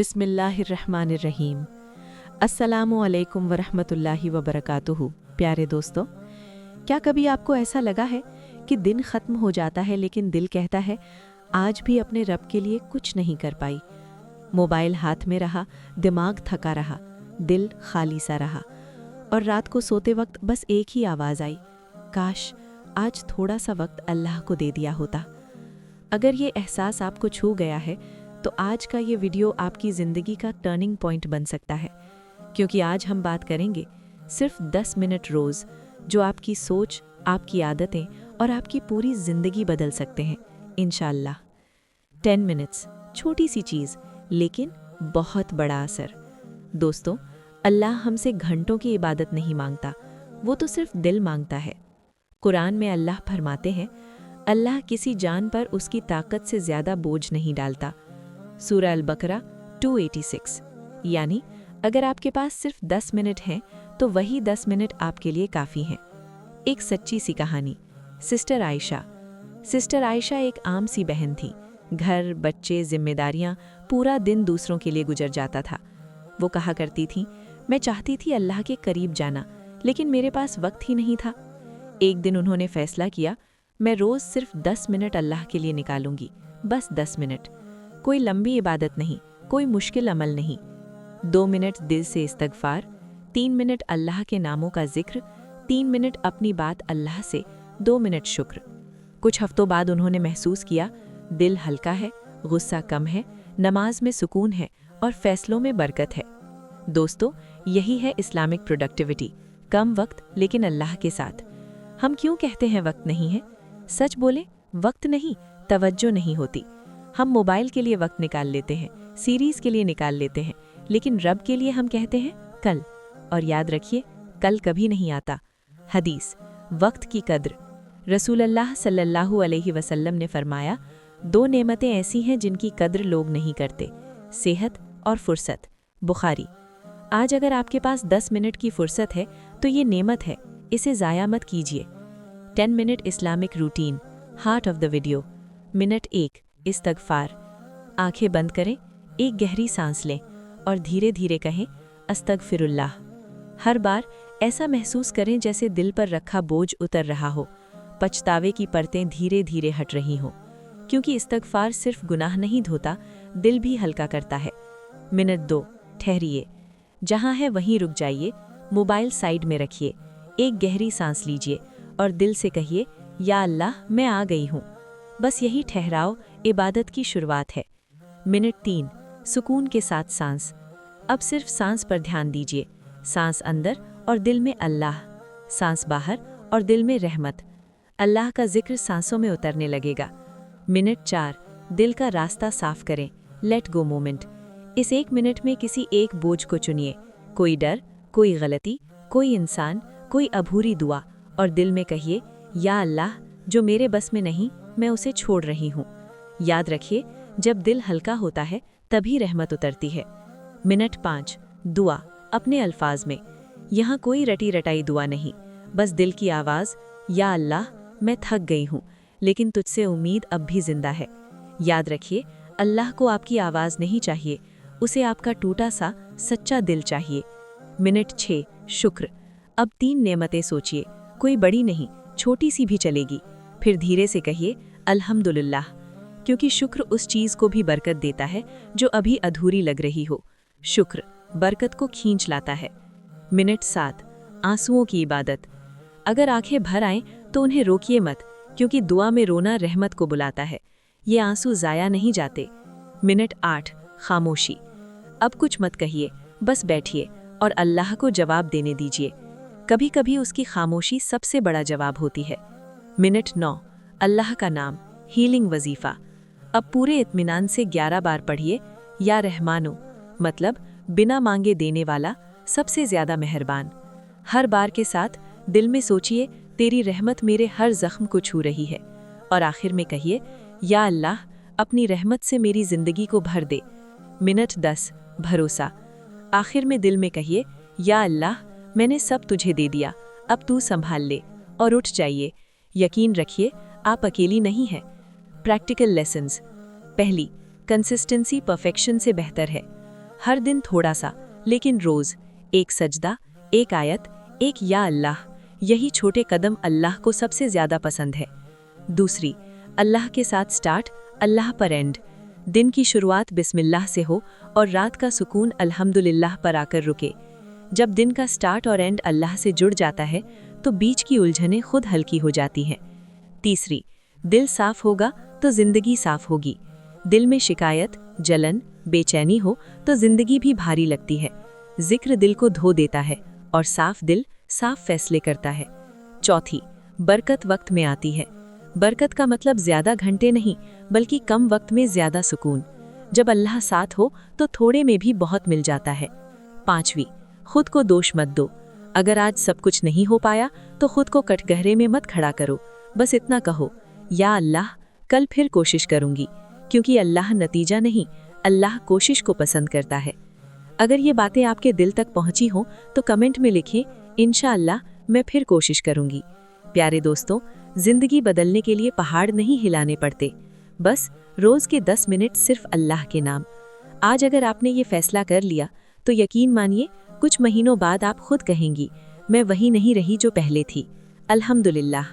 बिस्मिल्लाहिर्रहमानिर्रहीम। अस्सलामु अलैकुम वरहमतुल्लाहि वबरकातुहू। प्यारे दोस्तों, क्या कभी आपको ऐसा लगा है कि दिन ख़त्म हो जाता है लेकिन दिल कहता है आज भी अपने रब के लिए कुछ नहीं कर पाई। मोबाइल हाथ में रहा, दिमाग थका रहा, दिल खाली सा रहा, और रात को सोते वक्त बस एक ही आवाज़ आई, काश आज थोड़ा सा वक्त अल्लाह को दे दिया होता। अगर ये एहसास आपको छू गया है तो आज का ये वीडियो आपकी ज़िंदगी का टर्निंग पॉइंट बन सकता है, क्योंकि आज हम बात करेंगे सिर्फ 10 मिनट रोज़ जो आपकी सोच, आपकी आदतें और आपकी पूरी ज़िंदगी बदल सकते हैं इंशाअल्लाह। 10 मिनट्स, छोटी सी चीज़ लेकिन बहुत बड़ा असर। दोस्तों, अल्लाह हमसे घंटों की इबादत नहीं मांगता, वो तो सिर्फ दिल मांगता है। कुरान में अल्लाह फरमाते हैं, अल्लाह किसी जान पर उसकी ताकत से ज़्यादा बोझ नहीं डालता। सूरह अल-बकरा 286। यानी अगर आपके पास सिर्फ 10 मिनट हैं तो वही 10 मिनट आपके लिए काफ़ी हैं। एक सच्ची सी कहानी। सिस्टर आयशा एक आम सी बहन थी। घर, बच्चे, जिम्मेदारियां, पूरा दिन दूसरों के लिए गुजर जाता था। वो कहा करती थी, मैं चाहती थी अल्लाह के करीब जाना, लेकिन मेरे पास वक्त ही नहीं था। एक दिन उन्होंने फैसला किया, मैं रोज़ सिर्फ 10 मिनट अल्लाह के लिए निकालूंगी, बस 10 मिनट। कोई लंबी इबादत नहीं, कोई मुश्किल अमल नहीं। 2 मिनट दिल से इस्तगफार, 3 मिनट अल्लाह के नामों का जिक्र, 3 मिनट अपनी बात अल्लाह से, 2 मिनट शुक्र। कुछ हफ्तों बाद उन्होंने महसूस किया, दिल हल्का है, गुस्सा कम है, नमाज में सुकून है और फैसलों में बरकत है। दोस्तों, यही है इस्लामिक प्रोडक्टिविटी। कम वक्त लेकिन अल्लाह के साथ। हम क्यों कहते हैं वक्त नहीं है? सच बोले, वक्त नहीं, तवज्जो नहीं होती। हम मोबाइल के लिए वक्त निकाल लेते हैं, सीरीज़ के लिए निकाल लेते हैं, लेकिन रब के लिए हम कहते हैं कल। और याद रखिए, कल कभी नहीं आता। हदीस, वक्त की कद्र। रसूलुल्लाह सल्लल्लाहु अलैहि वसल्लम ने फरमाया, 2 नेमतें ऐसी हैं जिनकी कद्र लोग नहीं करते, सेहत और फुर्सत। बुखारी। आज अगर आपके पास 10 मिनट की फुर्सत है तो ये नेमत है, इसे ज़ाया मत कीजिए। 10 minute Islamic routine, heart of the video. Minute 1, इस्तगफार। आंखें बंद करें, एक गहरी सांस लें और धीरे धीरे कहें, अस्तगफिरुल्लाह। हर बार ऐसा महसूस करें जैसे दिल पर रखा बोझ उतर रहा हो, पछतावे की परतें धीरे धीरे हट रही हों, क्योंकि इस्तगफार सिर्फ गुनाह नहीं धोता, दिल भी हल्का करता है। मिनट 2, ठहरिए। जहाँ है वहीं रुक जाइए, मोबाइल साइड में रखिए, एक गहरी सांस लीजिए और दिल से कहिए, या अल्लाह, मैं आ गई हूँ। बस यही ठहराव इबादत की शुरुआत है। मिनट 3, सुकून के साथ सांस। अब सिर्फ सांस पर ध्यान दीजिए। सांस अंदर और दिल में अल्लाह, सांस बाहर और दिल में रहमत। अल्लाह का जिक्र सांसों में उतरने लगेगा। मिनट 4, दिल का रास्ता साफ करें, लेट गो मोमेंट। इस 1 मिनट में किसी एक बोझ को चुनिए, कोई डर, कोई गलती, कोई इंसान, कोई अधूरी दुआ, और दिल में कहिए, या अल्लाह, जो मेरे बस में नहीं, मैं उसे छोड़ रही हूँ। याद रखिए, जब दिल हल्का होता है तभी रहमत उतरती है। मिनट 5, दुआ, अपने अल्फाज में। यहाँ कोई रटी रटाई दुआ नहीं, बस दिल की आवाज़, या अल्लाह, मैं थक गई हूँ, लेकिन तुझसे उम्मीद अब भी जिंदा है। याद रखिए, अल्लाह को आपकी आवाज़ नहीं चाहिए, उसे आपका टूटा सा सच्चा दिल चाहिए। मिनट 6, शुक्र। अब 3 नेमतें सोचिए, कोई बड़ी नहीं, छोटी सी भी चलेगी। फिर धीरे से कहिए, अल्हम्दुलिल्लाह, क्योंकि शुक्र उस चीज़ को भी बरकत देता है जो अभी अधूरी लग रही हो। शुक्र बरकत को खींच लाता है। मिनट 7, आंसुओं की इबादत। अगर आंखें भर आएं तो उन्हें रोकिए मत, क्योंकि दुआ में रोना रहमत को बुलाता है। ये आंसू ज़ाया नहीं जाते। मिनट 8, खामोशी। अब कुछ मत कहिए, बस बैठिए और अल्लाह को जवाब देने दीजिए। कभी कभी उसकी खामोशी सबसे बड़ा जवाब होती है। मिनट 9, अल्लाह का नाम, हीलिंग वजीफ़ा। अब पूरे इत्मीनान से 11 बार पढ़िए, या रहमानो, मतलब बिना मांगे देने वाला, सबसे ज़्यादा मेहरबान। हर बार के साथ दिल में सोचिए, तेरी रहमत मेरे हर जख्म को छू रही है। और आखिर में कहिए, या अल्लाह, अपनी रहमत से मेरी ज़िंदगी को भर दे। मिनट 10, भरोसा। आखिर में दिल में कहिए, या अल्लाह, मैंने सब तुझे दे दिया, अब तू संभाल ले, और उठ जाइए। यकीन रखिए, आप अकेली नहीं हैं। Practical lessons. पहली, कंसिस्टेंसी परफेक्शन से बेहतर है। हर दिन थोड़ा सा, लेकिन रोज एक सजदा, एक आयत, एक या अल्लाह, यही छोटे कदम अल्लाह को सबसे ज्यादा पसंद है। दूसरी, अल्लाह के साथ स्टार्ट, अल्लाह पर एंड। दिन की शुरुआत बिस्मिल्लाह से हो और रात का सुकून अल्हम्दुलिल्लाह पर आकर रुके। जब दिन का स्टार्ट और एंड अल्लाह से जुड़ जाता है तो बीच की उलझनें खुद हल्की हो जाती हैं। तीसरी, दिल साफ होगा तो जिंदगी साफ होगी। दिल में शिकायत, जलन, बेचैनी हो तो जिंदगी भी भारी लगती है। जिक्र दिल को धो देता है और साफ दिल साफ फैसले करता है। चौथी, बरकत वक्त में आती है। बरकत का मतलब ज्यादा घंटे नहीं, बल्कि कम वक्त में ज्यादा सुकून। जब अल्लाह साथ हो तो थोड़े में भी बहुत मिल जाता है। पांचवी, खुद को दोष मत दो। अगर आज सब कुछ नहीं हो पाया तो खुद को कटघरे में मत खड़ा करो। बस इतना कहो, या अल्लाह, कल फिर कोशिश करूंगी, क्योंकि अल्लाह नतीजा नहीं, अल्लाह कोशिश को पसंद करता है। अगर ये बातें आपके दिल तक पहुंची हों तो कमेंट में लिखें, इंशाअल्लाह मैं फिर कोशिश करूंगी। प्यारे दोस्तों, जिंदगी बदलने के लिए पहाड़ नहीं हिलाने पड़ते, बस रोज के 10 मिनट सिर्फ अल्लाह के नाम। आज अगर आपने ये फैसला कर लिया तो यकीन मानिए कुछ महीनों बाद आप खुद कहेंगी, मैं वही नहीं रही जो पहले थी। अल्हम्दुलिल्लाह।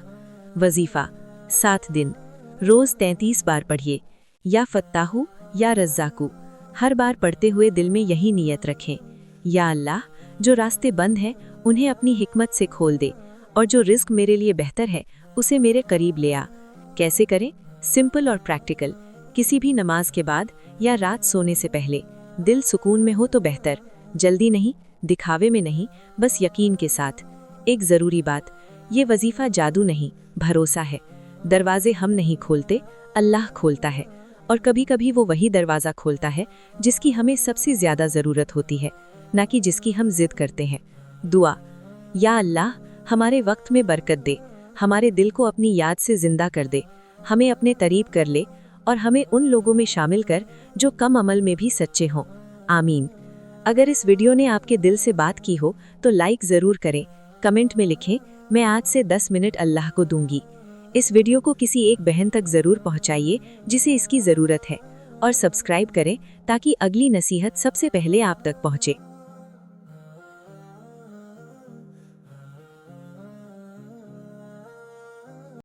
वजीफा 7 दिन, रोज 33 बार पढ़िए, या फत्ताहू या रज़्ज़ाकू। हर बार पढ़ते हुए दिल में यही नियत रखें, या अल्लाह, जो रास्ते बंद हैं उन्हें अपनी हिकमत से खोल दे, और जो रिस्क मेरे लिए बेहतर है उसे मेरे करीब ले आ। कैसे करें? सिंपल और प्रैक्टिकल। किसी भी नमाज के बाद या रात सोने से पहले। दिल सुकून में हो तो बेहतर, जल्दी नहीं, दिखावे में नहीं, बस यकीन के साथ। एक ज़रूरी बात, ये वजीफा जादू नहीं, भरोसा है। दरवाजे हम नहीं खोलते, अल्लाह खोलता है, और कभी कभी वो वही दरवाज़ा खोलता है जिसकी हमें सबसे ज़्यादा ज़रूरत होती है, ना कि जिसकी हम जिद करते हैं। दुआ, या अल्लाह, हमारे वक्त में बरकत दे, हमारे दिल को अपनी याद से जिंदा कर दे, हमें अपने करीब कर ले, और हमें उन लोगों में शामिल कर जो कम अमल में भी सच्चे हों। आमीन। अगर इस वीडियो ने आपके दिल से बात की हो तो लाइक ज़रूर करें, कमेंट में लिखें, मैं आज से 10 मिनट अल्लाह को दूंगी। इस वीडियो को किसी एक बहन तक ज़रूर पहुंचाइए जिसे इसकी ज़रूरत है, और सब्सक्राइब करें ताकि अगली नसीहत सबसे पहले आप तक पहुंचे।